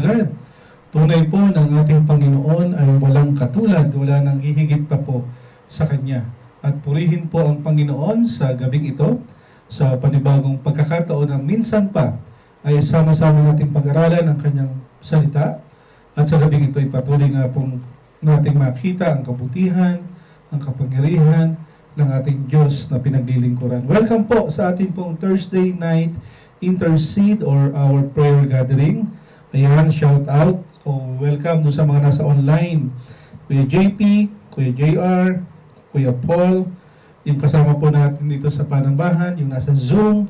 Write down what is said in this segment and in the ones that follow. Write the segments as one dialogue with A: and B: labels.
A: katulad. Tunay po ng ating Panginoon ay walang katulad, wala nang hihigit pa po sa Kanya. At purihin po ang Panginoon sa gabing ito, sa panibagong pagkakataon na minsan pa ay sama-sama nating pag-aralan ang Kanyang salita. At sa gabing ito ay patuloy nga pong nating makita ang kabutihan, ang kapangyarihan ng ating Diyos na pinaglilingkuran. Welcome po sa ating pong Thursday night intercede or our prayer gathering. Ayan, shout out o welcome doon sa mga nasa online. Kuya JP, Kuya JR, Kuya Paul, yung kasama po natin dito sa Panambahan, yung nasa Zoom,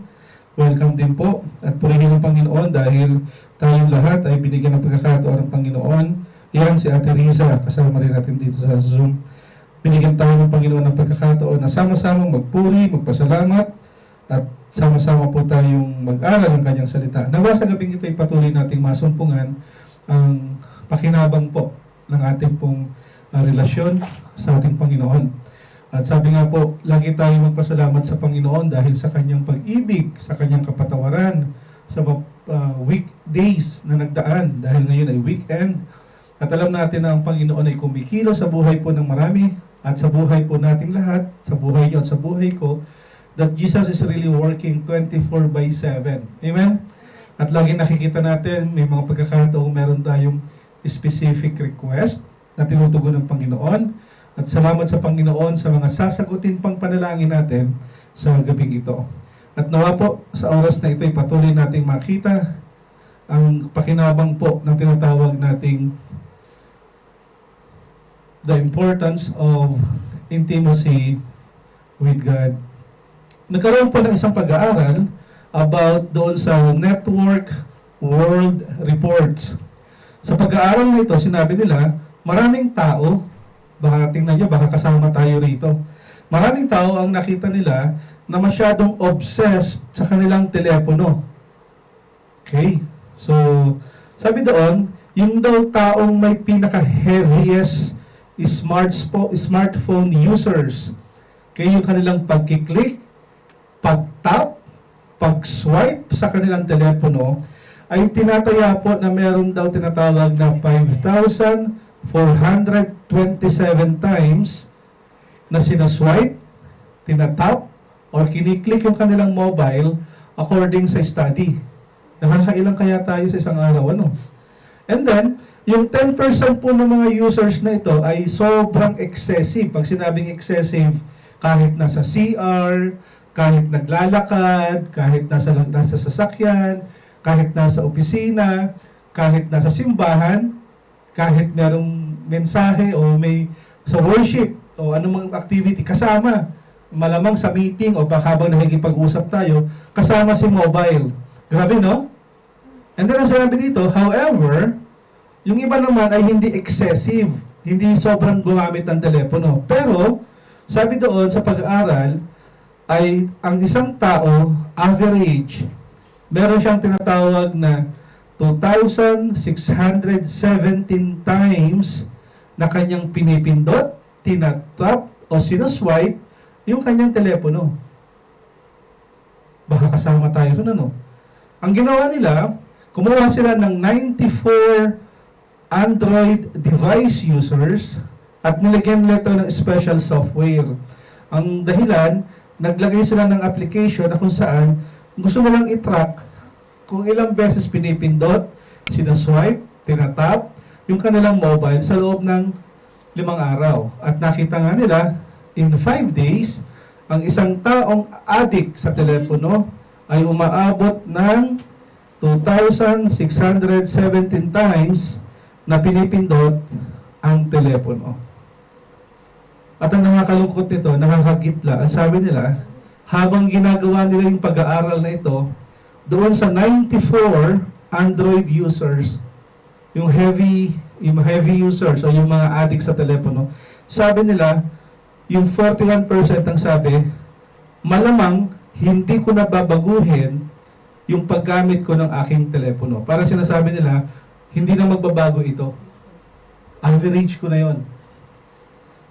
A: welcome din po. At purihin ng Panginoon dahil tayong lahat ay binigyan ng pagkakataon ng Panginoon. Yan si Ate Riza, kasama rin natin dito sa Zoom. Binigyan tayo ng Panginoon ng pagkakataon na sama-samang magpuri, magpasalamat, at sama-sama po tayong mag-aral ng Kanyang salita. Nawa sa gabing ito ay patuloy nating masumpungan ang pakinabang po ng ating pong relasyon sa ating Panginoon. At sabi nga po, lagi tayong magpasalamat sa Panginoon dahil sa Kanyang pag-ibig, sa Kanyang kapatawaran, sa weekdays na nagdaan dahil ngayon ay weekend. At alam natin na ang Panginoon ay kumikilo sa buhay po ng marami at sa buhay po nating lahat, sa buhay niyo at sa buhay ko, that Jesus is really working 24/7. Amen? At lagi nakikita natin, may mga pagkakataong meron tayong specific request na tinutugon ng Panginoon. At salamat sa Panginoon sa mga sasagutin pang panalangin natin sa gabing ito. At nawa po, sa oras na ito ay patuloy nating makita ang pakinabang po ng tinatawag nating the importance of intimacy with God. Nagkaroon po ng isang pag-aaral about doon sa Network World Reports. Sa pag-aaral na ito, sinabi nila, maraming tao, baka tingnan nyo, baka kasama tayo rito, maraming tao ang nakita nila na masyadong obsessed sa kanilang telepono. Okay? So, sabi doon, yung daw taong may pinaka-heaviest smartphone users, kaya yung kanilang pagkiklik, pag-tap, pag-swipe sa kanilang telepono, ay tinataya po na meron daw tinatawag na 5,427 times na sinaswipe, tinatap, or kiniklik yung kanilang mobile according sa study. Nakakailang kaya tayo sa isang araw, ano? And then, yung 10% po ng mga users na ito ay sobrang excessive. Pag sinabing excessive, kahit nasa CR, kahit naglalakad, kahit nasa sasakyan, kahit nasa opisina, kahit nasa simbahan, kahit merong mensahe o may sa worship o anumang activity kasama, malamang sa meeting o baka habang nakikipag-usap tayo, kasama si mobile. Grabe, no? And then ang sinabi dito, however, yung iba naman ay hindi excessive, hindi sobrang gumamit ng telepono. Pero, sabi doon sa pag-aaral, ay ang isang tao, average, meron siyang tinatawag na 2,617 times na kanyang pinipindot, tinatap, o sinuswipe yung kanyang telepono. Baka kasama tayo rin, ano? Ang ginawa nila, kumuha sila ng 94 Android device users at nilagyan nila ito ng special software. Ang dahilan, naglagay sila ng application na kung saan gusto nilang i-track kung ilang beses pinipindot, sinaswipe, tinatap, yung kanilang mobile sa loob ng 5 araw. At nakita nga nila, in 5 days, ang isang taong addict sa telepono ay umaabot ng 2,617 times na pinipindot ang telepono. At ang nakakalungkot nito, nakakagitla, ang sabi nila, habang ginagawa nila yung pag-aaral na ito, doon sa 94 Android users, yung heavy users o yung mga addict sa telepono, sabi nila, yung 41% ang sabi, malamang hindi ko na babaguhin yung paggamit ko ng aking telepono. Para sinasabi nila, hindi na magbabago ito. Average ko na yon.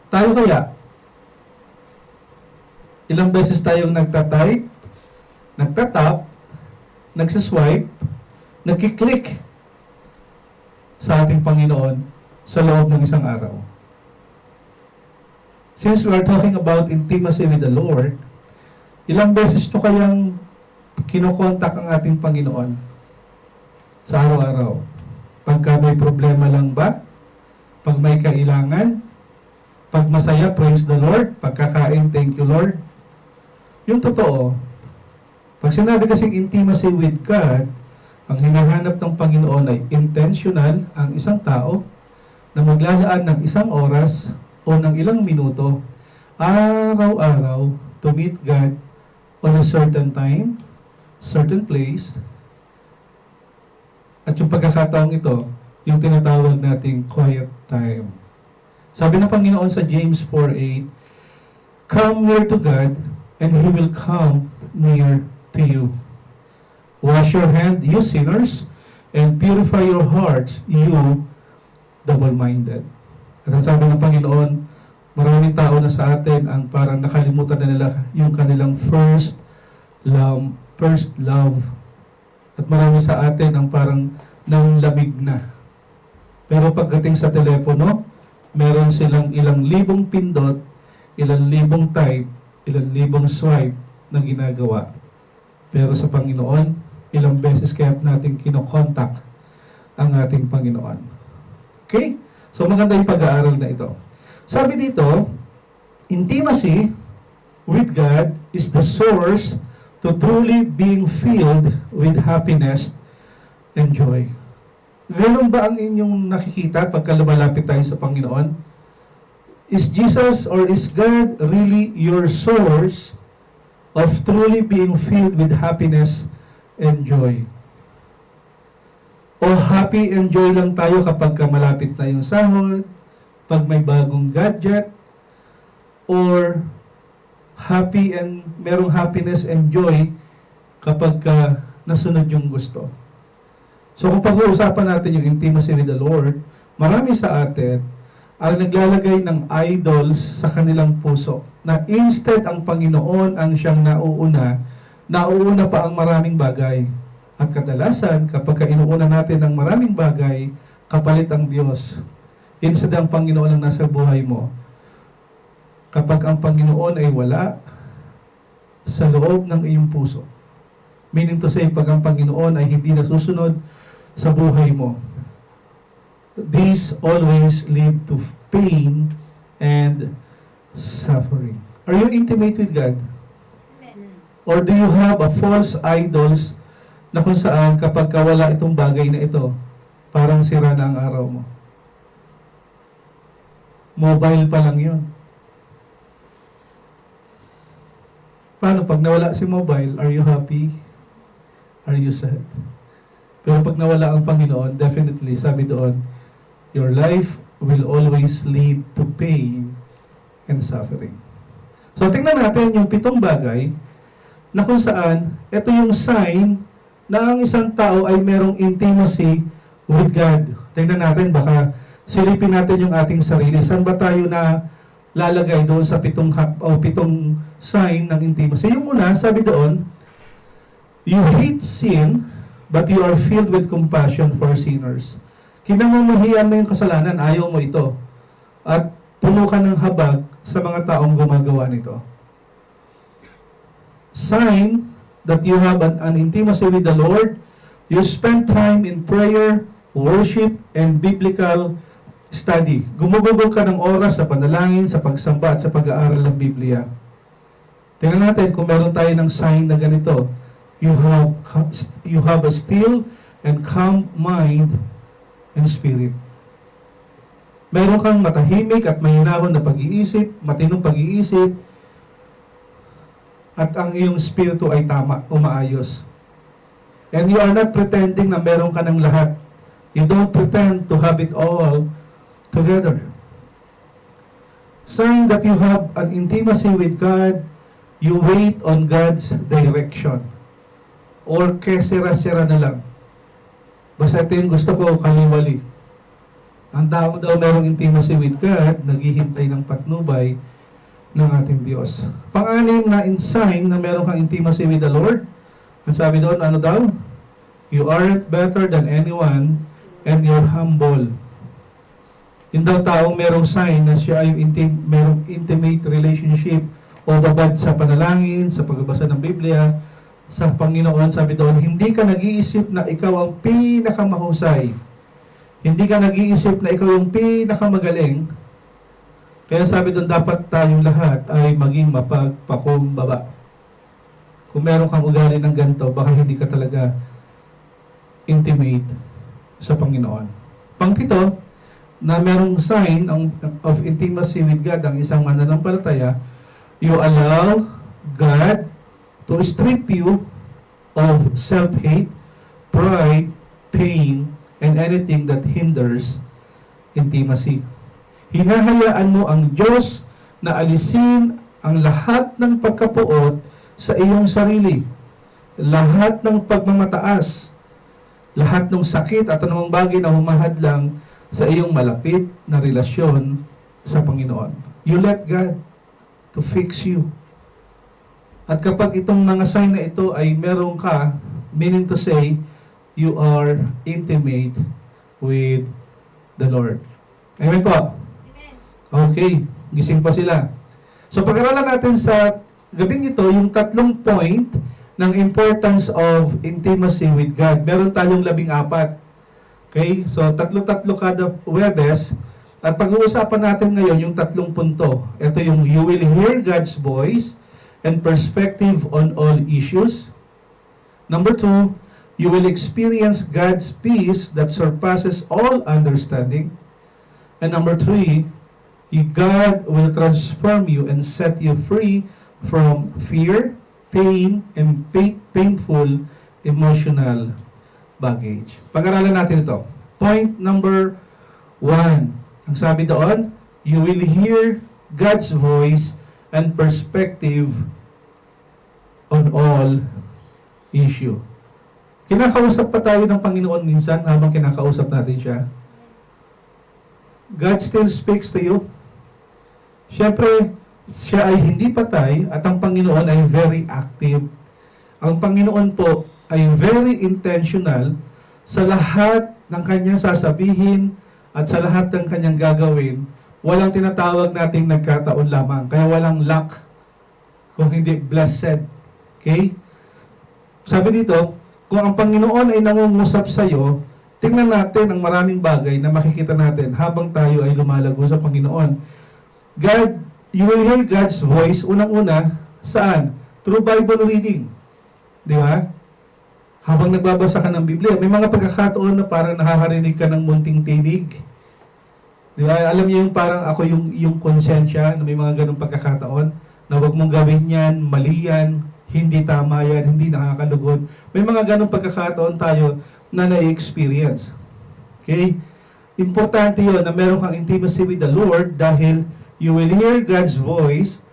A: Tayo kaya, ilang beses tayong nagtatype, nagtatap, nagsaswipe, nagkiklik. sa ating Panginoon sa loob ng isang araw. Since we are talking about intimacy with the Lord, ilang beses nyo kayang kinokontak ang ating Panginoon sa araw-araw? Pagka may problema lang ba? Pag may kailangan? Pag masaya, praise the Lord. Pagkakain, thank you Lord. Yung totoo, pag sinabi kasing intimacy with God, ang hinahanap ng Panginoon ay intentional ang isang tao na maglalaan ng isang oras o ng ilang minuto araw-araw to meet God on a certain time, certain place, at yung pagkakataong ito, yung tinatawag nating quiet time. Sabi ng Panginoon sa James 4:8, "Come near to God, and He will come near to you. Wash your hand, you sinners, and purify your hearts, you double-minded." At sabi ng Panginoon, maraming tao na sa atin ang parang nakalimutan na nila yung kanilang first love. At marami sa atin ang parang nanlamig na. Pero pagdating sa telepono, meron silang ilang libong pindot, ilang libong type, ilang libong swipe na ginagawa. Pero sa Panginoon, ilang beses kaya natin kinokontak ang ating Panginoon. Okay? So maganda yung pag-aaral na ito. Sabi dito, intimacy with God is the source to truly being filled with happiness and joy. Ganun ba ang inyong nakikita pagka lumalapit tayo sa Panginoon? Is Jesus or is God really your source of truly being filled with happiness and joy? O happy and joy lang tayo kapag malapit na yung sahod, pag may bagong gadget, or happy and merong happiness and joy kapag nasunod yung gusto? So kung pag-uusapan natin yung intimacy with the Lord, marami sa atin ang naglalagay ng idols sa kanilang puso, na instead ang Panginoon ang siyang nauuna pa ang maraming bagay. At kadalasan, kapag inuuna natin ng maraming bagay, kapalit ang Diyos. Instead ang Panginoon ang nasa buhay mo. Kapag ang Panginoon ay wala sa loob ng iyong puso. Meaning to say, pag ang Panginoon ay hindi nasusunod sa buhay mo, these always lead to pain and suffering. Are you intimate with God? Or do you have a false idols na kung saan kapag wala itong bagay na ito, parang sira na ang araw mo? Mobile pa lang yun. Paano pag nawala si mobile? Are you happy? Are you sad? Pero pag nawala ang Panginoon, definitely, sabi doon, your life will always lead to pain and suffering. So, tingnan natin yung 7 bagay na kung saan, ito yung sign na ang isang tao ay merong intimacy with God. Tingnan natin, baka silipin natin yung ating sarili. Saan ba tayo na lalagay doon sa 7 sign ng intimacy? Yung una, sabi doon, you hate sin, but you are filled with compassion for sinners. Kinamamahiyan mo yung kasalanan, ayaw mo ito. At puno ka ng habag sa mga taong gumagawa nito. Sign that you have an intimacy with the Lord, you spend time in prayer, worship, and biblical study. Gumugugol ka ng oras sa panalangin, sa pagsamba, at sa pag-aaral ng Biblia. Tingnan natin kung meron tayo ng sign na ganito. You have a still and calm mind and spirit. Meron kang matahimik at mahinahon na pag-iisip, matinong pag-iisip, at ang iyong spirito ay tama o maayos. And you are not pretending na meron ka ng lahat. You don't pretend to have it all together. Sign that you have an intimacy with God, you wait on God's direction. Or kesera-sera na lang. Basta ito yung gusto ko, kaliwali. Ang tao daw merong intimacy with God, naghihintay ng patnubay ng ating Diyos. Pang-anim na sign na meron kang intimacy with the Lord, ang sabi doon, ano daw? You aren't better than anyone, and you're humble. Yung daw taong merong sign na siya ay merong intimate relationship o babad sa panalangin, sa pagbabasa ng Biblia, sa Panginoon, sabi doon, hindi ka nag-iisip na ikaw ang pinakamahusay. Hindi ka nag-iisip na ikaw yung pinakamagaling. Kaya sabi doon, dapat tayong lahat ay maging mapagpakumbaba. Kung meron kang ugali ng ganito, baka hindi ka talaga intimate sa Panginoon. Pangpito, na merong sign of intimacy with God, ang isang mananampalataya, you allow God to strip you of self-hate, pride, pain, and anything that hinders intimacy. Hinahayaan mo ang Diyos na alisin ang lahat ng pagkapuot sa iyong sarili, lahat ng pagmamataas, lahat ng sakit at anumang bagay na humahadlang sa iyong malapit na relasyon sa Panginoon. You let God to fix you. At kapag itong mga sign na ito ay meron ka, meaning to say, you are intimate with the Lord. Amen po? Amen. Okay, gising pa sila. So pag-aralan natin sa gabing ito, yung 3 point ng importance of intimacy with God. Meron tayong 14. Okay? So, 3 kada Huwebes. At pag-uusapan natin ngayon yung 3 punto. Ito yung you will hear God's voice and perspective on all issues. Number 2, you will experience God's peace that surpasses all understanding. And number 3, God will transform you and set you free from fear, pain, and painful emotional baggage. Pag-aralan natin ito. Point number 1. Ang sabi doon, you will hear God's voice and perspective on all issue. Kinakausap pa tayo ng Panginoon minsan habang kinakausap natin siya. God still speaks to you. Siyempre, siya ay hindi patay at ang Panginoon ay very active. Ang Panginoon po ay very intentional sa lahat ng kanyang sasabihin at sa lahat ng kanyang gagawin. Walang tinatawag nating nagkataon lamang. Kaya walang luck kung hindi blessed. Okay? Sabi dito, kung ang Panginoon ay nangungusap sa iyo, tingnan natin ang maraming bagay na makikita natin habang tayo ay lumalago sa Panginoon. God, you will hear God's voice, unang-una, saan? Through Bible reading. Di ba? Habang nagbabasa ka ng Biblia, may mga pagkakataon na parang nakakarinig ka ng munting tinig. Di ba? Alam niyo yung parang ako yung konsensya na may mga ganong pagkakataon na wag mong gawin yan, mali yan, hindi tama yan, hindi nakakalugod. May mga ganong pagkakataon tayo na na-experience. Okay? Importante yun na meron kang intimacy with the Lord dahil you will hear God's voice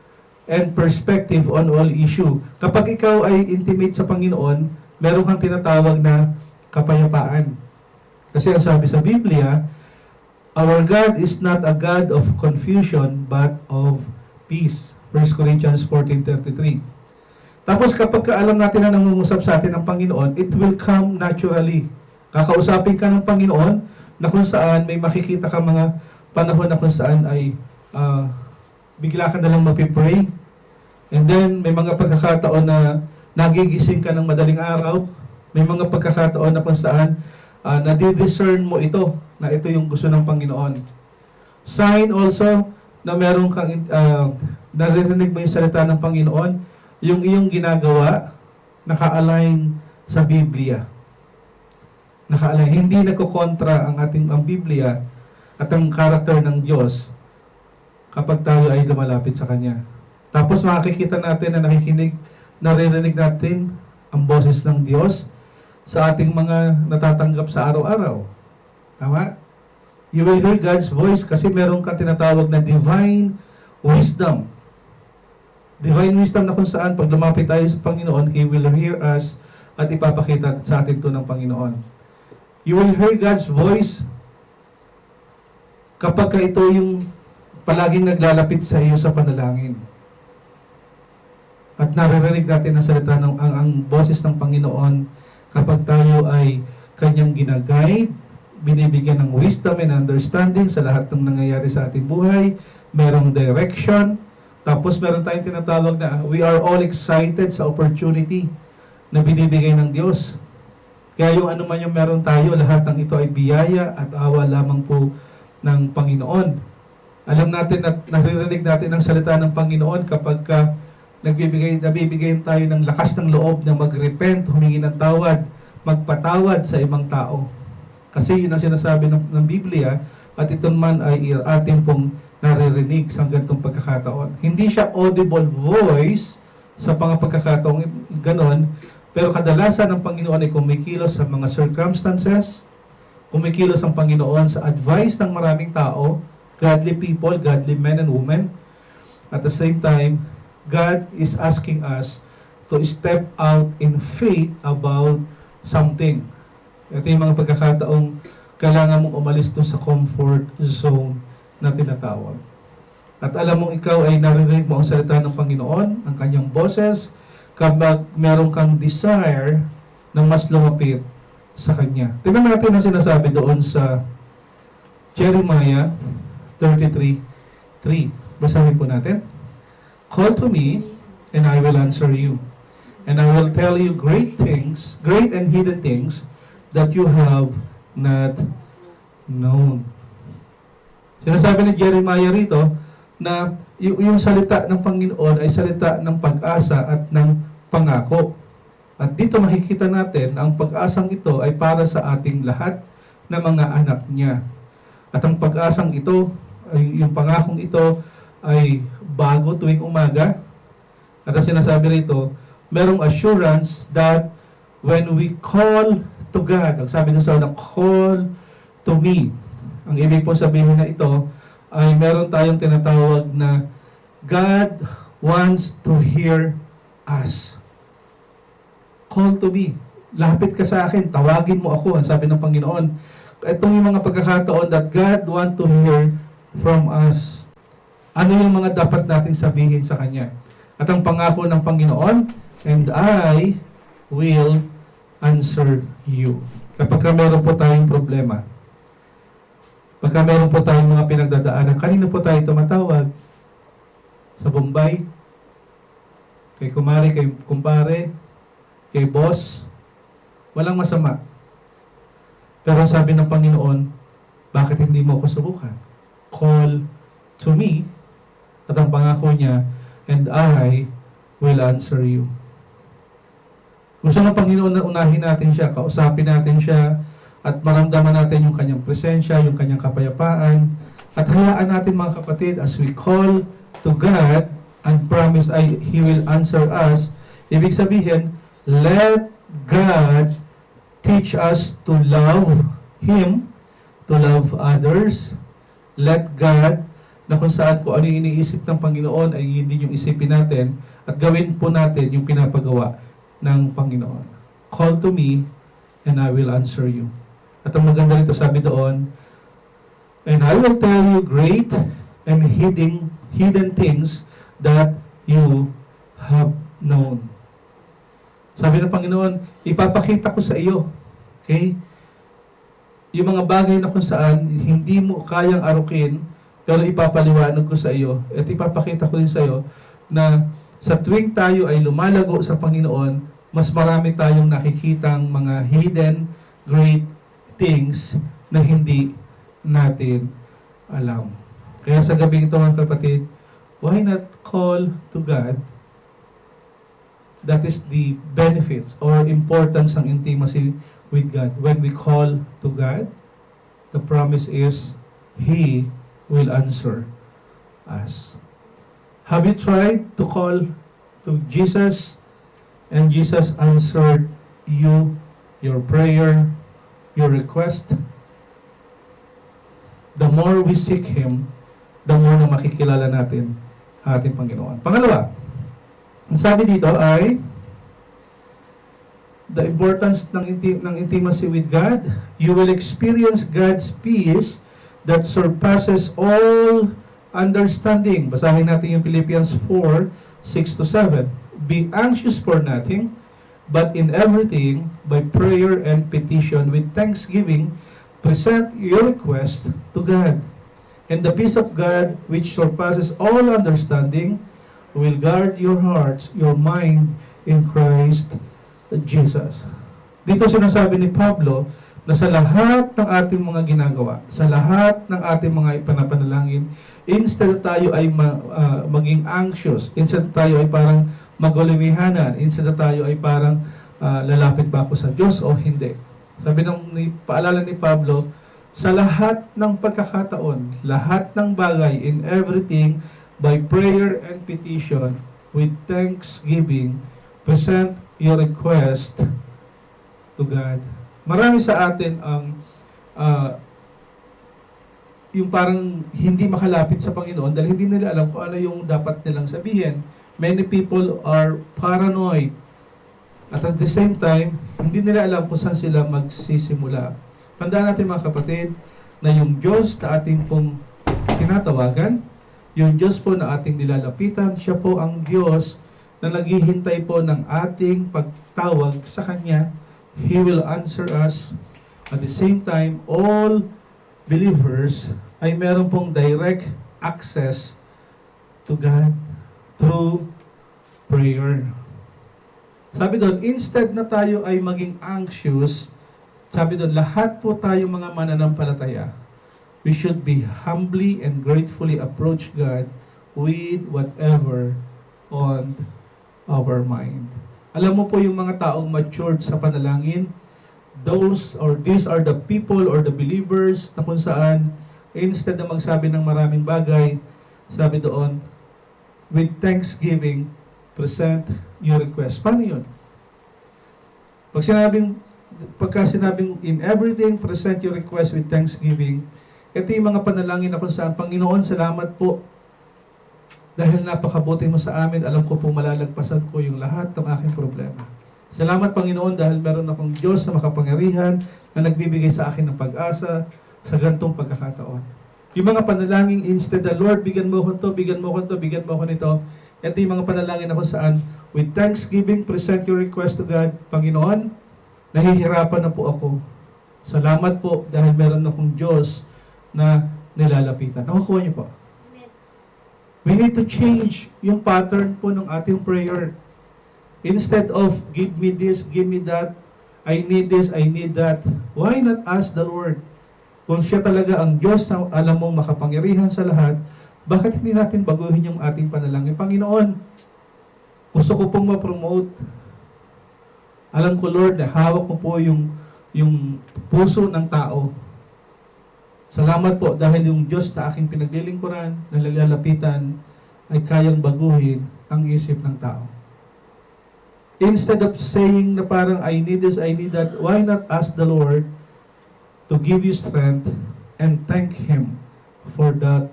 A: and perspective on all issue. Kapag ikaw ay intimate sa Panginoon, meron kang tinatawag na kapayapaan. Kasi ang sabi sa Biblia, our God is not a God of confusion, but of peace. 1 Corinthians 14:33. Tapos kapag alam natin na nangungusap sa atin ng Panginoon, it will come naturally. Kakausapin ka ng Panginoon na kung saan may makikita ka mga panahon na kung saan ay bigla ka na lang mapipray. And then may mga pagkakataon na nagigising ka ng madaling araw. May mga pagkakataon na kung saan nadidiscern mo ito, na ito yung gusto ng Panginoon. Sign also na meron kang naririnig mo yung salita ng Panginoon, yung iyong ginagawa, naka-align sa Biblia. Naka-align. Hindi nagkokontra ang Biblia at ang karakter ng Diyos kapag tayo ay lumalapit sa Kanya. Tapos makikita natin na naririnig natin ang boses ng Diyos sa ating mga natatanggap sa araw-araw. Tama? You will hear God's voice kasi meron kang tinatawag na divine wisdom. Divine wisdom na kung saan pag lumapit tayo sa Panginoon, He will hear us at ipapakita sa atin ito ng Panginoon. You will hear God's voice kapag ito yung palaging naglalapit sa iyo sa panalangin. At naririnig natin ang salita ng ang boses ng Panginoon kapag tayo ay Kanyang ginaguide, binibigyan ng wisdom and understanding sa lahat ng nangyayari sa ating buhay. Merong direction. Tapos meron tayong tinatawag na we are all excited sa opportunity na binibigay ng Diyos. Kaya yung ano man yung meron tayo, lahat ng ito ay biyaya at awa lamang po ng Panginoon. Alam natin at naririnig natin ang salita ng Panginoon kapag nabibigay tayo ng lakas ng loob na mag-repent, humingi ng tawad, magpatawad sa ibang tao. Kasi yun ang sinasabi ng Biblia at ito man ay ating pong naririnig sa ganitong pagkakataon. Hindi siya audible voice sa pagkakataong ganon, pero kadalasan ng Panginoon ay kumikilos sa mga circumstances, kumikilos ang Panginoon sa advice ng maraming tao, godly people, godly men and women. At the same time, God is asking us to step out in faith about something. Ito yung mga pagkakataong kailangan mong umalis doon sa comfort zone na tinatawag. At alam mong ikaw ay naririnig mo ang salita ng Panginoon, ang kanyang boses, kapag meron kang desire na mas lumapit sa Kanya. Tingnan natin ang sinasabi doon sa Jeremiah 33:3. Basahin po natin. Call to me, and I will answer you. And I will tell you great things, great and hidden things, that you have not known. Sinasabi ni Jeremiah rito na yung salita ng Panginoon ay salita ng pag-asa at ng pangako. At dito makikita natin ang pag-asang ito ay para sa ating lahat na mga anak niya. At ang pag-asang ito, yung pangakong ito ay bago tuwing umaga. At ang sinasabi rito, merong assurance that when we call to God, ang sabi doon sa una, call to me. Ang ibig po sabihin na ito ay meron tayong tinatawag na God wants to hear us. Call to me. Lapit ka sa akin, tawagin mo ako, ang sabi ng Panginoon. Itong yung mga pagkakataon that God wants to hear from us. Ano yung mga dapat nating sabihin sa Kanya? At ang pangako ng Panginoon, and I will answer you. Kapag meron po tayong problema, pagka meron po tayong mga pinagdadaanan, kanino po tayo tumatawag? Sa Bombay? Kay kumari, kay kumpare, kay boss? Walang masama. Pero sabi ng Panginoon, bakit hindi mo ako subukan? Call to me, at ang pangako niya, and I will answer you. Gusto ng Panginoon na unahin natin siya, kausapin natin siya, at maramdaman natin yung kanyang presensya, yung kanyang kapayapaan, at hayaan natin mga kapatid, as we call to God, and promise He will answer us, ibig sabihin, let God teach us to love Him, to love others. Let God, na kung saan ko ano yung iniisip ng Panginoon ay hindi yung isipin natin at gawin po natin yung pinapagawa ng Panginoon. Call to me and I will answer you. At ang maganda rito sabi doon, and I will tell you great and hidden things that you have known. Sabi ng Panginoon, ipapakita ko sa iyo. Okay? Yung mga bagay na kung saan hindi mo kayang arukin, pero ipapaliwanag ko sa iyo at ipapakita ko rin sa iyo na sa tuwing tayo ay lumalago sa Panginoon, mas marami tayong nakikitang mga hidden great things na hindi natin alam. Kaya sa gabi ito mga kapatid, why not call to God? That is the benefits or importance ng intimacy with God. When we call to God, the promise is He will answer us. Have you tried to call to Jesus and Jesus answered you, your prayer, your request? The more we seek Him, the more na makikilala natin ang ating Panginoon. Pangalawa, ang sabi dito ay the importance ng intimacy with God. You will experience God's peace that surpasses all understanding. Basahin natin yung Philippians 4:6-7. Be anxious for nothing, but in everything, by prayer and petition, with thanksgiving, present your request to God. And the peace of God, which surpasses all understanding, will guard your hearts, your mind in Christ Jesus. Dito sinasabi ni Pablo na sa lahat ng ating mga ginagawa, sa lahat ng ating mga ipanapanalangin, instead tayo ay maging anxious, instead tayo ay parang magulimihanan, instead tayo ay parang lalapit ba ako sa Diyos o hindi. Sabi paalala ni Pablo, sa lahat ng pagkakataon, lahat ng bagay, in everything, by prayer and petition, with thanksgiving, present your request to God. Marami sa atin ang yung parang hindi makalapit sa Panginoon dahil hindi nila alam kung ano yung dapat nilang sabihin. Many people are paranoid. At the same time, hindi nila alam kung saan sila magsisimula. Tandaan natin mga kapatid, na yung Diyos na ating pong tinatawagan, yung Diyos po na ating nilalapitan, siya po ang Diyos na naghihintay po ng ating pagtawag sa Kanya. He will answer us. At the same time, all believers ay meron pong direct access to God through prayer. Sabi doon, instead na tayo ay maging anxious, sabi doon, lahat po tayo mga mananampalataya, we should be humbly and gratefully approach God with whatever on our mind. Alam mo po yung mga taong matured sa panalangin, these are the people or the believers na kung saan, instead na magsabi ng maraming bagay, sabi doon, with thanksgiving, present your request. Paano yun? Pagka sinabing in everything, present your request with thanksgiving, ito yung mga panalangin na kung saan, Panginoon, salamat po dahil napakabuti mo sa amin, alam ko po malalagpasan ko yung lahat ng aking problema. Salamat Panginoon dahil meron akong Diyos na makapangyarihan na nagbibigay sa akin ng pag-asa sa gantong pagkakataon. Yung mga panalangin, instead the Lord, bigyan mo ko to, bigyan mo ko to, bigyan mo ko nito. Ito yung mga panalangin na kung saan, with thanksgiving, present your request to God. Panginoon, nahihirapan na po ako. Salamat po dahil meron akong Diyos na nilalapitan. Nakukuha niyo po? We need to change yung pattern po ng ating prayer. Instead of, give me this, give me that, I need this, I need that, why not ask the Lord? Kung siya talaga ang Diyos na alam mong makapangyarihan sa lahat, bakit hindi natin baguhin yung ating panalangin? Panginoon, gusto ko pong ma-promote. Alam ko, Lord, na hawak mo po yung puso ng tao. Salamat po dahil yung Diyos na aking pinaglilingkuran, na nalalapitan, ay kayang baguhin ang isip ng tao. Instead of saying na parang I need this, I need that, why not ask the Lord to give you strength and thank Him for that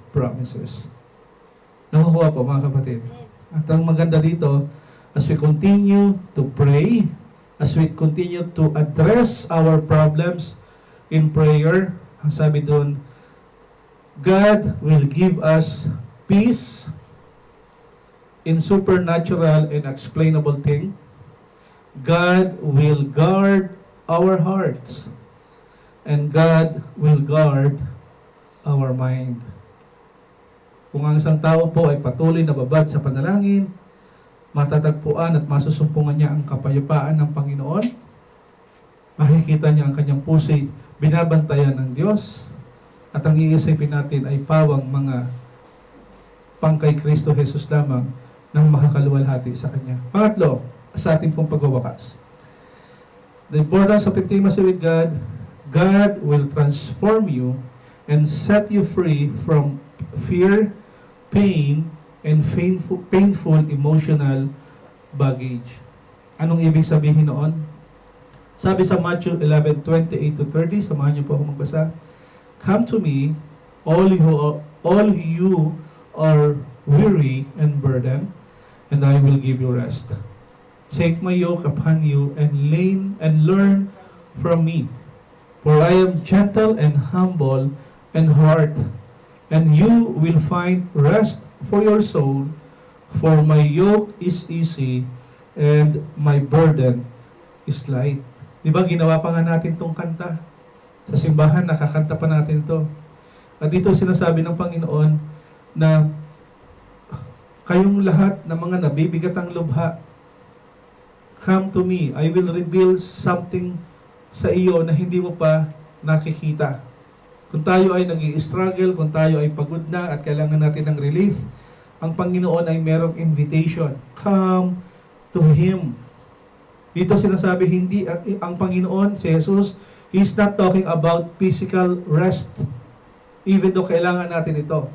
A: promises? Nakukuha po mga kapatid. At ang maganda dito, as we continue to pray, as we continue to address our problems in prayer, ang sabi doon, God will give us peace in supernatural and explainable thing. God will guard our hearts. And God will guard our mind. Kung ang isang tao po ay patuloy na babad sa panalangin, matatagpuan at masusumpungan niya ang kapayapaan ng Panginoon, makikita niya ang kanyang puso'y binabantayan ng Diyos, at ang iisipin natin ay pawang mga pangkay Kristo Jesus lamang ng makakaluwalhati sa Kanya. Pangatlo, sa ating pong pagwawakas. The importance of intimacy with God, God will transform you and set you free from fear, pain, and painful emotional baggage. Anong ibig sabihin noon? Sabi sa Matthew 11:28-30, samahan niyo po ako magbasa. Come to me, all you are weary and burdened, and I will give you rest. Take my yoke upon you and learn from me. For I am gentle and humble in heart, and you will find rest for your soul. For my yoke is easy and my burden is light. Diba ginawa pa nga natin tong kanta? Sa simbahan, nakakanta pa natin ito. At dito sinasabi ng Panginoon na kayong lahat na mga nabibigat ang lubha, come to me, I will reveal something sa iyo na hindi mo pa nakikita. Kung tayo ay nag-i-struggle, kung tayo ay pagod na at kailangan natin ng relief, ang Panginoon ay merong invitation. Come to Him. Dito sinasabi, hindi ang Panginoon, si Jesus, He's not talking about physical rest, even though kailangan natin ito.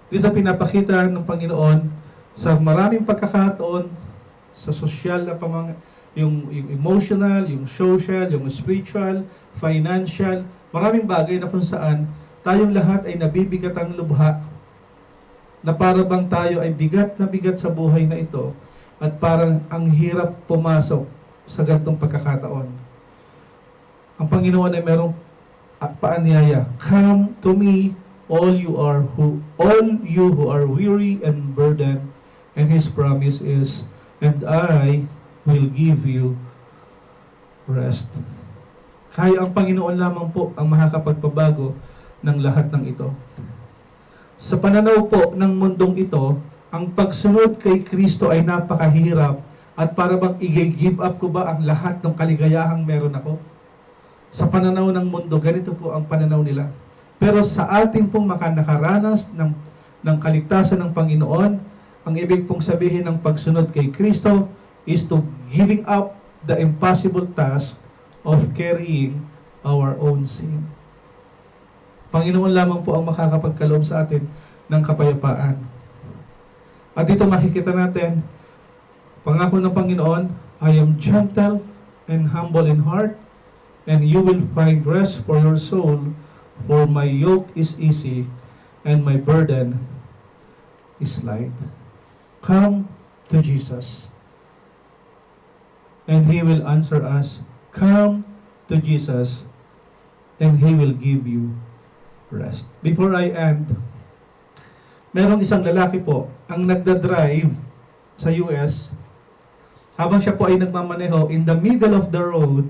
A: Dito pinapakita ng Panginoon sa maraming pagkakataon, sa social na yung emotional, yung social, yung spiritual, financial, maraming bagay na kung saan tayong lahat ay nabibigat ang lubha, na para bang tayo ay bigat na bigat sa buhay na ito at parang ang hirap pumasok sa ganitong pagkakataon. Ang Panginoon ay merong paanyaya. Come to me, all you who are weary and burdened, and His promise is, and I will give you rest. Kaya ang Panginoon lamang po ang makakapagpabago ng lahat ng ito. Sa pananaw po ng mundong ito, ang pagsunod kay Kristo ay napakahirap at para bang i-give up ko ba ang lahat ng kaligayahang meron ako? Sa pananaw ng mundo, ganito po ang pananaw nila. Pero sa ating pong nakaranas ng kaligtasan ng Panginoon, ang ibig pong sabihin ng pagsunod kay Kristo is to giving up the impossible task of carrying our own sin. Panginoon lamang po ang makakapagkaloob sa atin ng kapayapaan. At dito makikita natin, pangako ng Panginoon, I am gentle and humble in heart, and you will find rest for your soul, for my yoke is easy, and my burden is light. Come to Jesus, and He will answer us. Come to Jesus, and He will give you rest. Before I end, merong isang lalaki po ang nagda-drive sa US. Habang siya po ay nagmamaneho in the middle of the road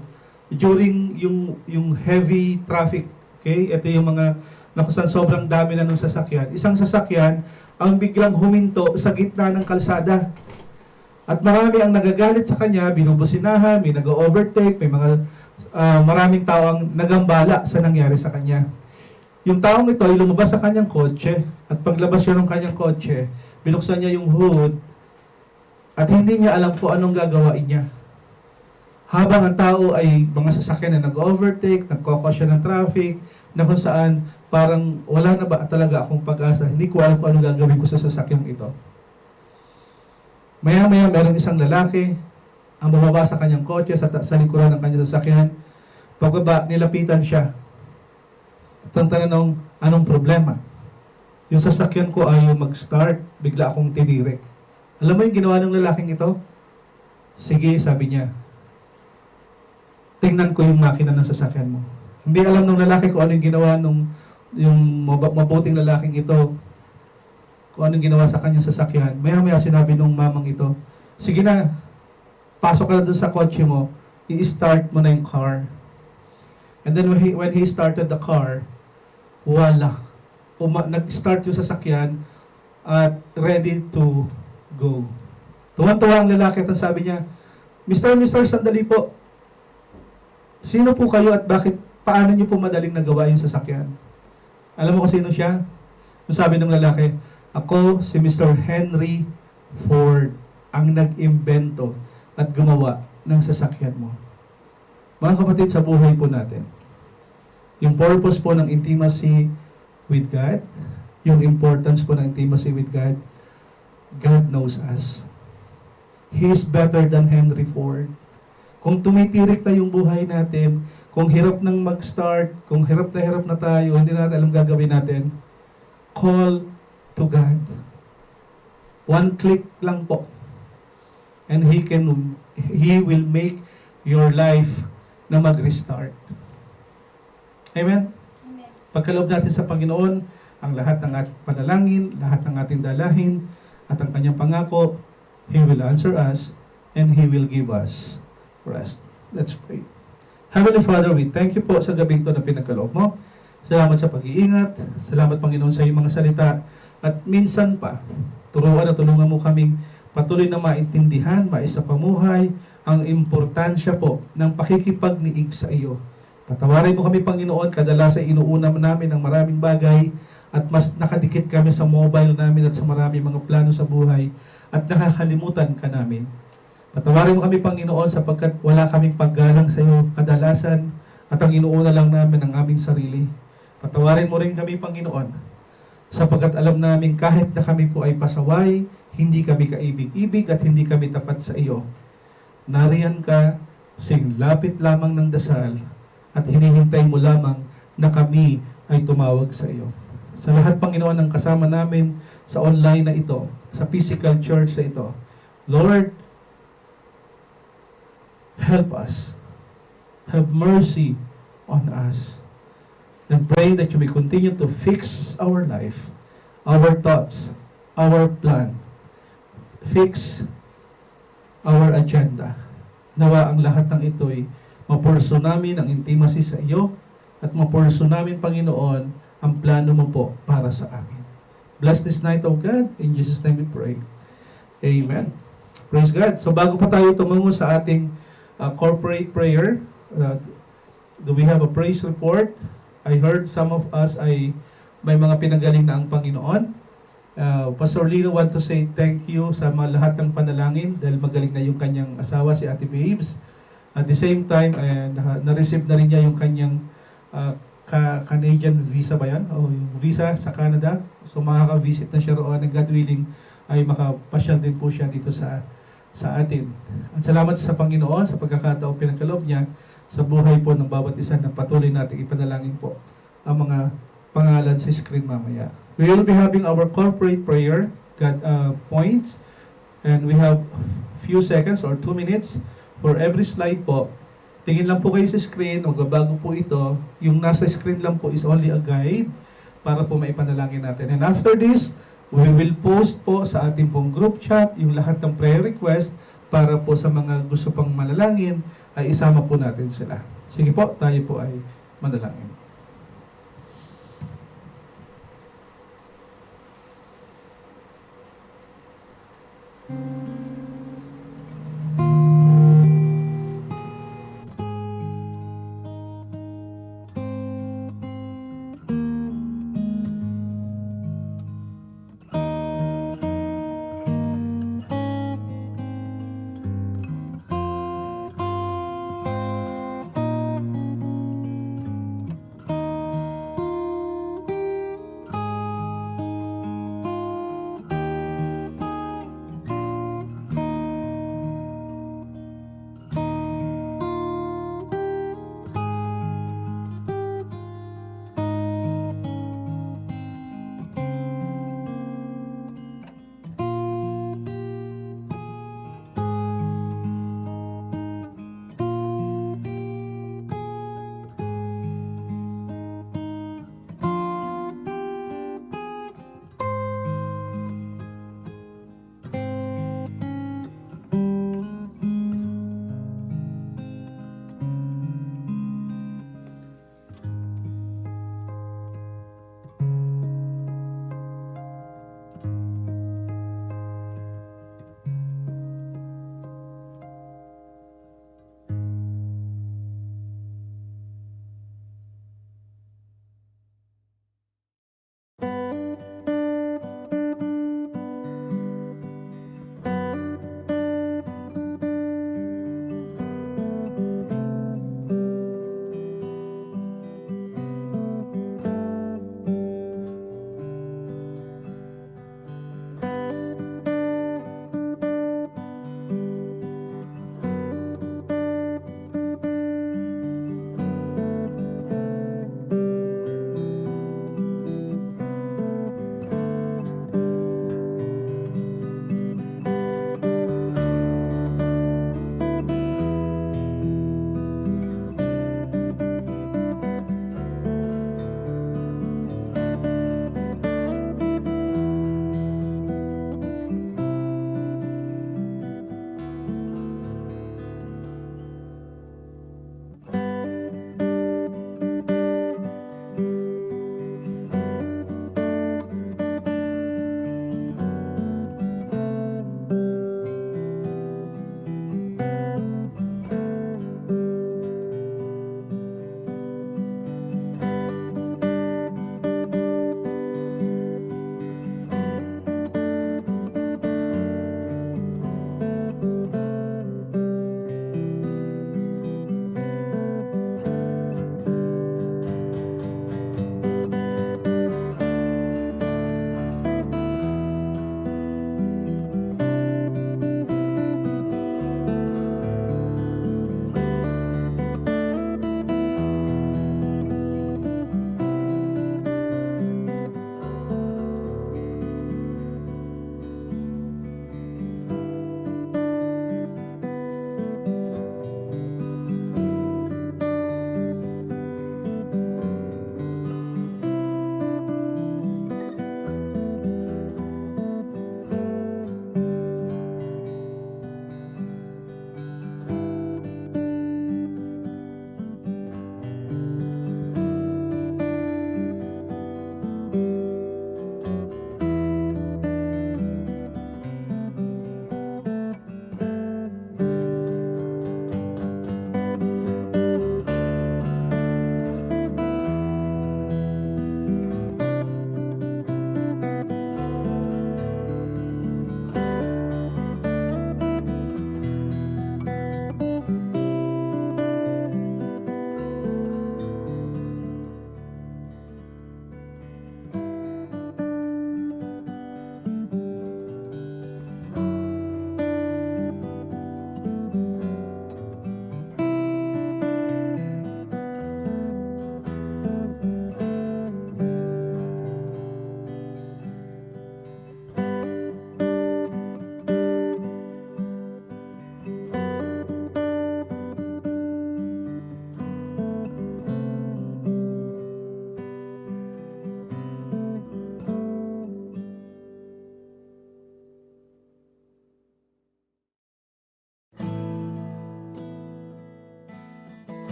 A: during yung heavy traffic. Okay? Ito yung mga nakusan sobrang dami na ng sasakyan. Isang sasakyan ang biglang huminto sa gitna ng kalsada. At marami ang nagagalit sa kanya, binubusinahan, may nag-overtake, may mga maraming tao ang nagambala sa nangyari sa kanya. Yung taong ito ay lumabas sa kanyang kotse at paglabas niya ng kanyang kotse, binuksan niya yung hood at hindi niya alam kung anong gagawain niya. Habang ang tao ay mga sasakyan na nag-overtake, nagkokosya ng traffic, na kung saan parang wala na ba talaga akong pag-asa, hindi ko alam kung anong gagawin ko sa sasakyang ito. Maya-maya merong isang lalaki ang bumaba sa kanyang kotse sa likuran ng kanyang sasakyan. Pagbaba, nilapitan siya. At ang tanong, anong problema? Yung sasakyan ko ayaw mag-start, bigla akong tinirik. Alam mo yung ginawa ng lalaking ito? Sige, sabi niya, tingnan ko yung makina ng sasakyan mo. Hindi alam ng lalaki kung ano yung ginawa yung mabuting lalaking ito, kung anong ginawa sa kanyang sasakyan. Maya-maya sinabi nung mamang ito, sige na, pasok ka na dun sa kotse mo, i-start mo na yung car. And then when he started the car, wala. Nag-start yung sasakyan at ready to go. Tuwan-tuwa ang lalaki at sabi niya, Mr. Sandali po, sino po kayo at paano niyo po madaling nagawa yung sasakyan? Alam mo kung sino siya? Sabi ng lalaki, ako si Mr. Henry Ford ang nag-imbento at gumawa ng sasakyan mo. Mga kapatid, sa buhay po natin, yung purpose po ng intimacy with God, yung importance po ng intimacy with God, God knows us. He is better than Henry Ford. Kung tumitirik na yung buhay natin, kung hirap nang mag-start, kung hirap na tayo, hindi natin alam gagawin natin, call to God. One click lang po. And He will make your life na mag-restart. Amen?
B: Amen.
A: Pagkaloob natin sa Panginoon, ang lahat ng ating panalangin, lahat ng ating dalahin, at ang kanyang pangako, He will answer us, and He will give us rest. Let's pray. Heavenly Father, we thank you po sa gabing ito na pinagkaloob mo. Salamat sa pag-iingat. Salamat, Panginoon, sa iyong mga salita. At minsan pa, turuan at tulungan mo kaming patuloy na maintindihan, maisapamuhay ang importansya po ng pakikipagniig sa iyo. Patawarin mo kami, Panginoon, kadalasan inuuna namin ang maraming bagay at mas nakadikit kami sa mobile namin at sa maraming mga plano sa buhay at nakakalimutan ka namin. Patawarin mo kami, Panginoon, sapagkat wala kaming paggalang sa iyo kadalasan at ang inuuna lang namin ang aming sarili. Patawarin mo rin kami, Panginoon, sapagkat alam namin kahit na kami po ay pasaway, hindi kami kaibig-ibig at hindi kami tapat sa iyo. Nariyan ka, singlapit lamang ng dasal at hinihintay mo lamang na kami ay tumawag sa iyo. Sa lahat, Panginoon, ng kasama namin sa online na ito, sa physical church na ito, Lord, help us. Have mercy on us. And pray that you may continue to fix our life, our thoughts, our plan. Fix our agenda. Nawa ang lahat ng ito'y mapurso namin ang intimacy sa iyo at mapurso namin, Panginoon, ang plano mo po para sa amin. Bless this night, O God. In Jesus' name we pray. Amen. Praise God. So bago pa tayo tumungo sa ating corporate prayer, do we have a praise report? I heard some of us ay may mga pinagaling na ang Panginoon. Pastor Lino want to say thank you sa mga lahat ng panalangin dahil magaling na yung kanyang asawa, si Ate Babes. At the same time, na-receive na rin niya yung kanyang Canadian visa ba yan? O yung visa sa Canada. So makaka-visit na siya roon and God willing ay makapasyal din po siya dito sa atin. At salamat sa Panginoon sa pagkakataong pinagkaloob niya sa buhay po ng bawat isa na patuloy nating ipanalangin po ang mga pangalan sa screen mamaya. We will be having our corporate prayer points and we have few seconds or 2 minutes for every slide po. Tingin lang po kayo sa screen, magbabago po ito. Yung nasa screen lang po is only a guide para po maipanalangin natin. And after this, we will post po sa ating pong group chat yung lahat ng prayer request para po sa mga gusto pang manalangin ay isama po natin sila. Sige po, tayo po ay manalangin.